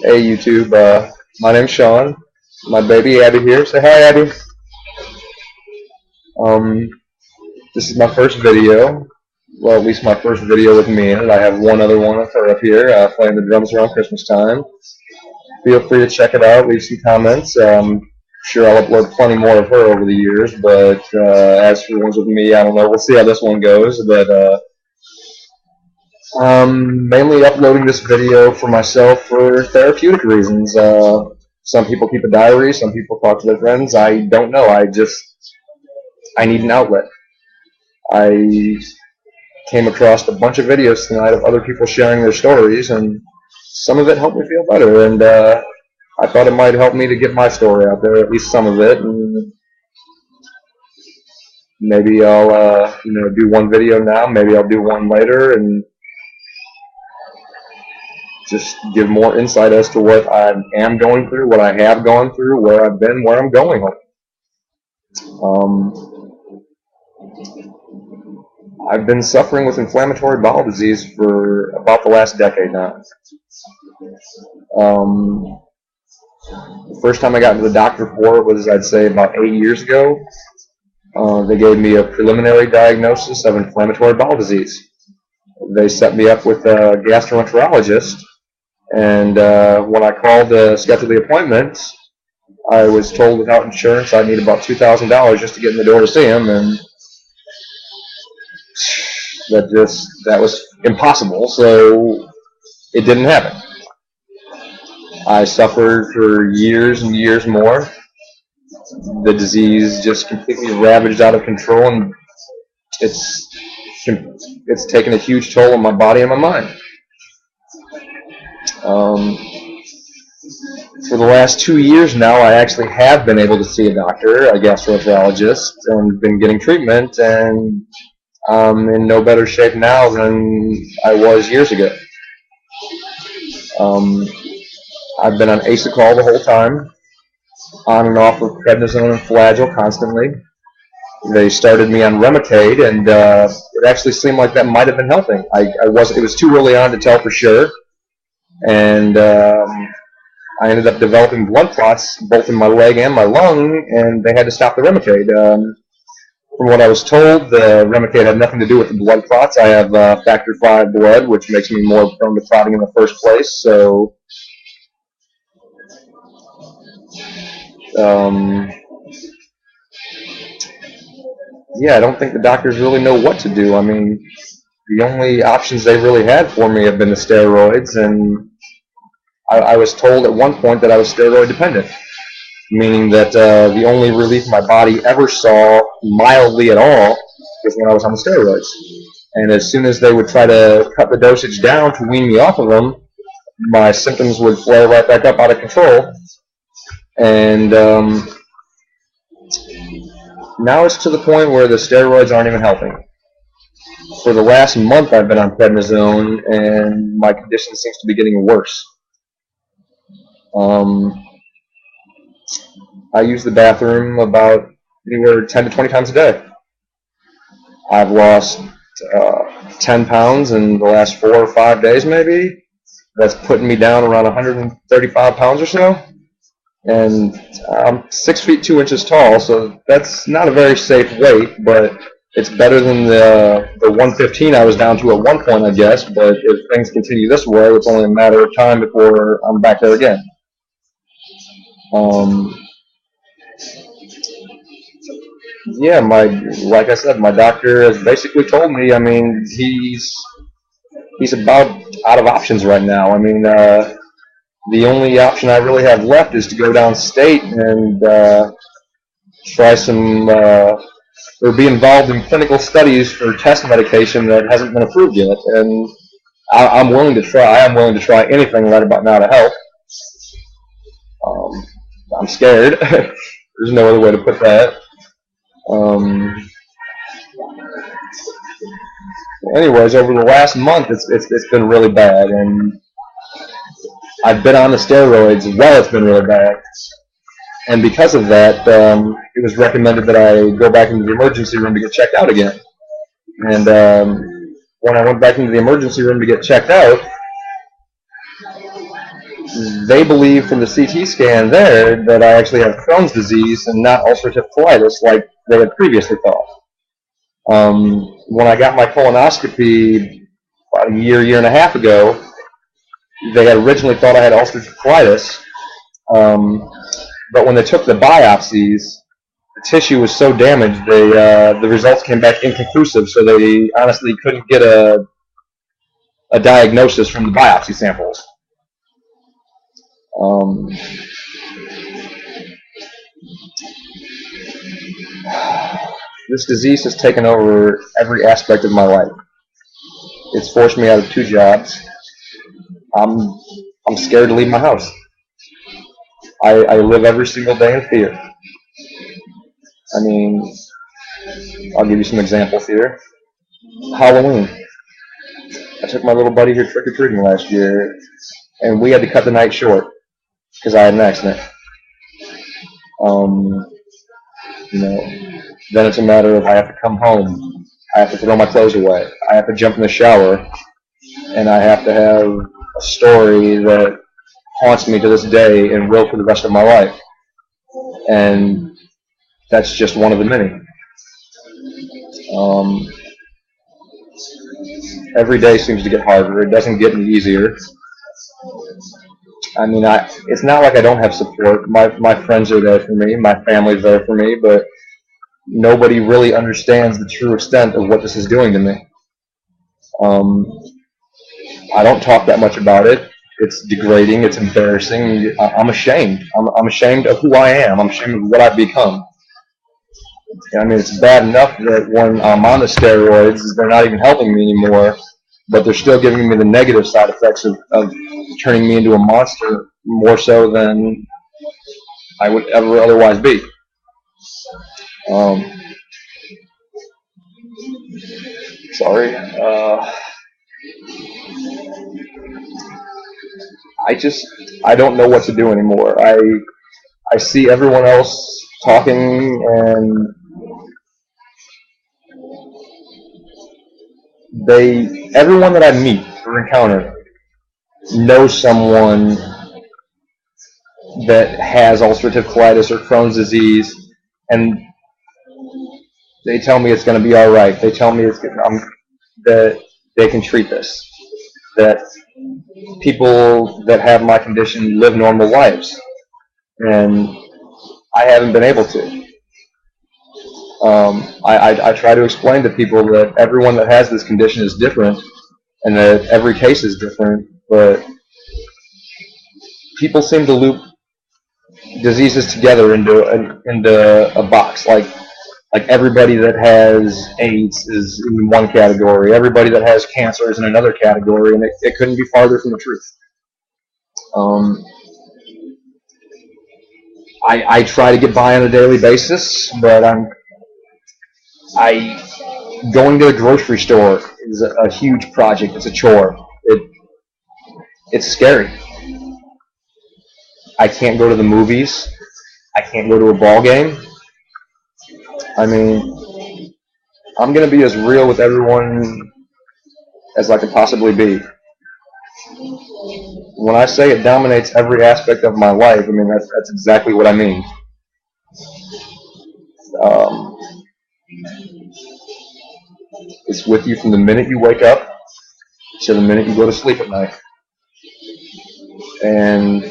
Hey YouTube, my name's Sean. My baby Abby here. Say hi, Abby. Um, this is my first video. Well, at least my first video with me in it. I have one other one of her up here playing the drums around Christmas time. Feel free to check it out. Leave some comments. Sure, I'll upload plenty more of her over the years. But as for the ones with me, I don't know. We'll see how this one goes. But mainly uploading this video for myself for therapeutic reasons. Some people keep a diary, some people talk to their friends. I don't know. I need an outlet. I came across a bunch of videos tonight of other people sharing their stories, and some of it helped me feel better. And I thought it might help me to get my story out there, at least some of it. And maybe I'll do one video now. Maybe I'll do one later, and just give more insight as to what I am going through, what I have gone through, where I've been, where I'm going. I've been suffering with inflammatory bowel disease for about the last decade now. The first time I got into the doctor for it was, I'd say, about 8 years ago. They gave me a preliminary diagnosis of inflammatory bowel disease. They set me up with a gastroenterologist. And when I called to schedule the appointment, I was told without insurance I'd need about $2,000 just to get in the door to see him, and that was impossible, so it didn't happen. I suffered for years and years more. The disease just completely ravaged out of control, and it's taken a huge toll on my body and my mind. For the last 2 years now, I actually have been able to see a doctor, a gastroenterologist, and been getting treatment, and I'm in no better shape now than I was years ago. I've been on Acecol the whole time, on and off of prednisone and Flagyl constantly. They started me on Remicade, and it actually seemed like that might have been helping. It was too early on to tell for sure. And I ended up developing blood clots both in my leg and my lung, and they had to stop the Remicade. From what I was told, the Remicade had nothing to do with the blood clots. I have factor V blood, which makes me more prone to clotting in the first place. So, yeah, I don't think the doctors really know what to do. I mean, the only options they really had for me have been the steroids, and I was told at one point that I was steroid dependent, meaning that the only relief my body ever saw mildly at all was when I was on the steroids. And as soon as they would try to cut the dosage down to wean me off of them, my symptoms would flare right back up out of control. And now it's to the point where the steroids aren't even helping. For the last month I've been on prednisone, and my condition seems to be getting worse. I use the bathroom about anywhere 10 to 20 times a day. I've lost 10 pounds in the last 4 or 5 days maybe. That's putting me down around 135 pounds or so. And I'm 6 feet 2 inches tall, so that's not a very safe weight, but it's better than the 115 I was down to at one point, I guess. But if things continue this way, it's only a matter of time before I'm back there again. Yeah, like I said, my doctor has basically told me, I mean, he's about out of options right now. I mean, the only option I really have left is to go downstate and try some, or be involved in clinical studies for test medication that hasn't been approved yet. And I'm willing to try. I am willing to try anything right about now to help. I'm scared. There's no other way to put that. Anyways, over the last month, it's been really bad, and I've been on the steroids while it's been really bad. And because of that, it was recommended that I go back into the emergency room to get checked out again. And when I went back into the emergency room to get checked out, They believe from the CT scan there that I actually have Crohn's disease and not ulcerative colitis like they had previously thought. When I got my colonoscopy about a year and a half ago, they had originally thought I had ulcerative colitis, but when they took the biopsies, the tissue was so damaged, the results came back inconclusive, so they honestly couldn't get a diagnosis from the biopsy samples. This disease has taken over every aspect of my life. It's forced me out of 2 jobs. I'm scared to leave my house. I live every single day in fear. I mean, I'll give you some examples here. Halloween. I took my little buddy here trick-or-treating last year, and we had to cut the night short because I had an accident. Then it's a matter of I have to come home, I have to throw my clothes away, I have to jump in the shower, and I have to have a story that haunts me to this day and will for the rest of my life. And that's just one of the many. Every day seems to get harder. It doesn't get any easier. I mean, it's not like I don't have support. My friends are there for me. My family's there for me. But nobody really understands the true extent of what this is doing to me. I don't talk that much about it. It's degrading. It's embarrassing. I'm ashamed. I'm ashamed of who I am. I'm ashamed of what I've become. I mean, it's bad enough that when I'm on the steroids, they're not even helping me anymore, but they're still giving me the negative side effects of turning me into a monster more so than I would ever otherwise be. Sorry. I don't know what to do anymore. I see everyone else talking, and everyone that I meet or encounter knows someone that has ulcerative colitis or Crohn's disease, and they tell me it's going to be all right. They tell me that they can treat this, that people that have my condition live normal lives, and I haven't been able to. I try to explain to people that everyone that has this condition is different, and that every case is different, but people seem to loop diseases together into a box. Like everybody that has AIDS is in one category, everybody that has cancer is in another category, and it couldn't be farther from the truth. I try to get by on a daily basis, but going to the grocery store is a huge project. It's a chore. It's scary. I can't go to the movies. I can't go to a ball game. I mean, I'm going to be as real with everyone as I could possibly be. When I say it dominates every aspect of my life, I mean, that's exactly what I mean. It's with you from the minute you wake up to the minute you go to sleep at night. And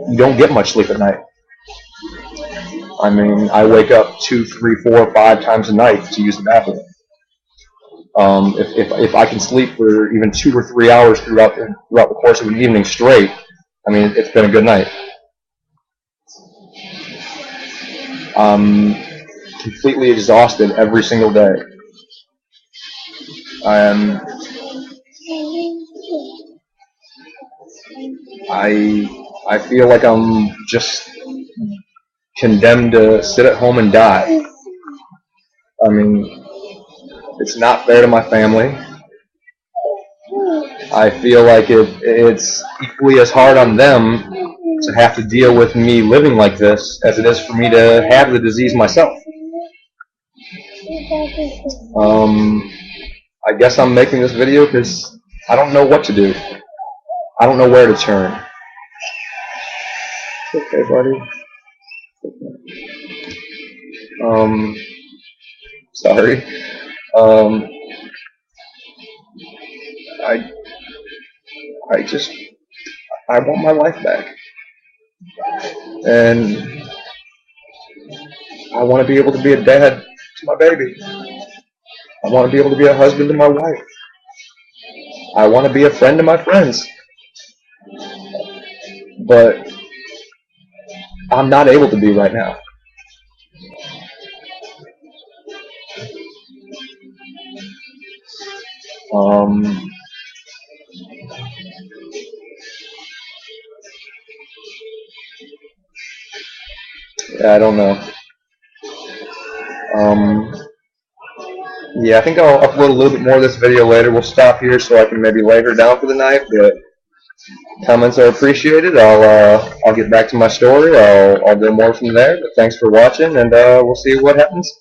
you don't get much sleep at night. I mean, I wake up 2, 3, 4, 5 times a night to use the bathroom. If I can sleep for even 2 or 3 hours throughout the course of an evening straight, I mean, it's been a good night. I'm completely exhausted every single day. I feel like I'm just condemned to sit at home and die. I mean, it's not fair to my family. I feel like it's equally as hard on them to have to deal with me living like this as it is for me to have the disease myself. I guess I'm making this video because I don't know what to do. I don't know where to turn. Okay, buddy. Sorry. I just, I want my life back. And I want to be able to be a dad to my baby. I want to be able to be a husband to my wife. I want to be a friend to my friends. But I'm not able to be right now. Yeah, I don't know. Yeah, I think I'll upload a little bit more of this video later. We'll stop here so I can maybe lay her down for the night. But comments are appreciated. I'll get back to my story. I'll go more from there. But thanks for watching, and we'll see what happens.